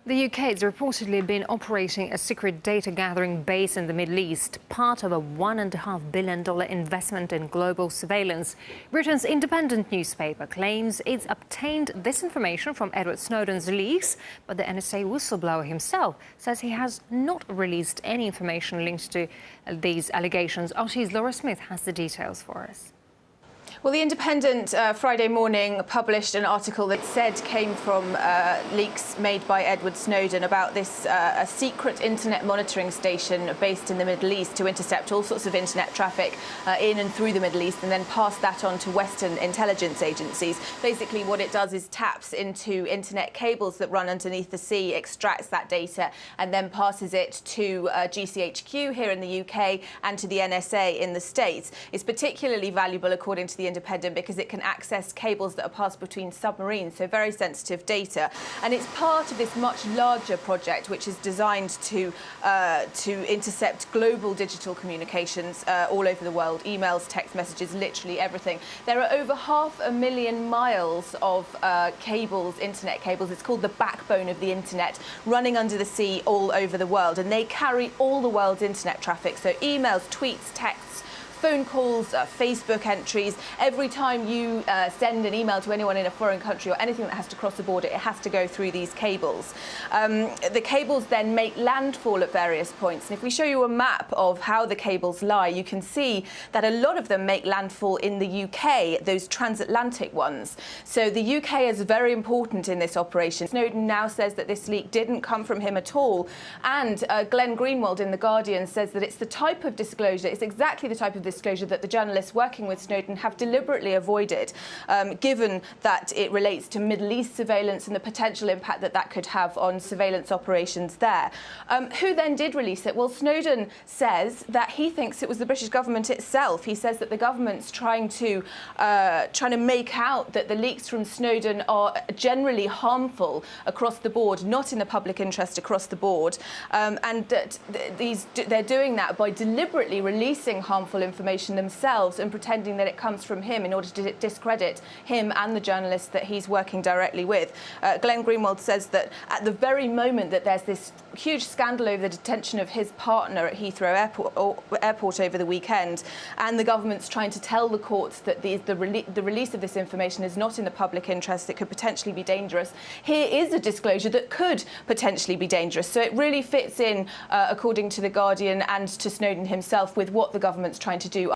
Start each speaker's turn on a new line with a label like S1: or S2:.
S1: The UK has reportedly been operating a secret data-gathering base in the Middle East, part of a $1.5 billion investment in global surveillance. Britain's independent newspaper claims it's obtained this information from Edward Snowden's leaks, but the NSA whistleblower himself says he has not released any information linked to these allegations. RT's Laura Smith has the details for us.
S2: Well, The Independent Friday morning published an article that said came from leaks made by Edward Snowden about this a secret internet monitoring station based in the Middle East to intercept all sorts of internet traffic in and through the Middle East and then pass that on to Western intelligence agencies. Basically, what it does is taps into internet cables that run underneath the sea, extracts that data and then passes it to GCHQ here in the UK and to the NSA in the States. It's particularly valuable, according to The Independent, because it can access cables that are passed between submarines, so very sensitive data. And it's part of this much larger project, which is designed to intercept global digital communications all over the world, emails, text messages, literally everything. There are over 500,000 miles of cables, internet cables. It's called the backbone of the internet, running under the sea all over the world, and they carry all the world's internet traffic, so emails, tweets, texts, phone calls, Facebook entries. Every time you send an email to anyone in a foreign country or anything that has to cross the border, it has to go through these cables. The cables then make landfall at various points. And if we show you a map of how the cables lie, you can see that a lot of them make landfall in the UK, those transatlantic ones. So the UK is very important in this operation. Snowden now says that this leak didn't come from him at all. And Glenn Greenwald in The Guardian says that it's the type of disclosure, it's exactly the type of disclosure that the journalists working with Snowden have deliberately avoided, given that it relates to Middle East surveillance and the potential impact that that could have on surveillance operations there. Who then did release it? Well, Snowden says that he thinks it was the British government itself. He says that the government's trying to make out that the leaks from Snowden are generally harmful across the board, not in the public interest across the board, and that they're doing that by deliberately releasing harmful information themselves and pretending that it comes from him in order to discredit him and the journalists that he's working directly with. Glenn Greenwald says that at the very moment that there's this huge scandal over the detention of his partner at Heathrow Airport over the weekend, and the government's trying to tell the courts that the release of this information is not in the public interest, it could potentially be dangerous. Here is a disclosure that could potentially be dangerous. So it really fits in, according to The Guardian and to Snowden himself, with what the government's trying to do.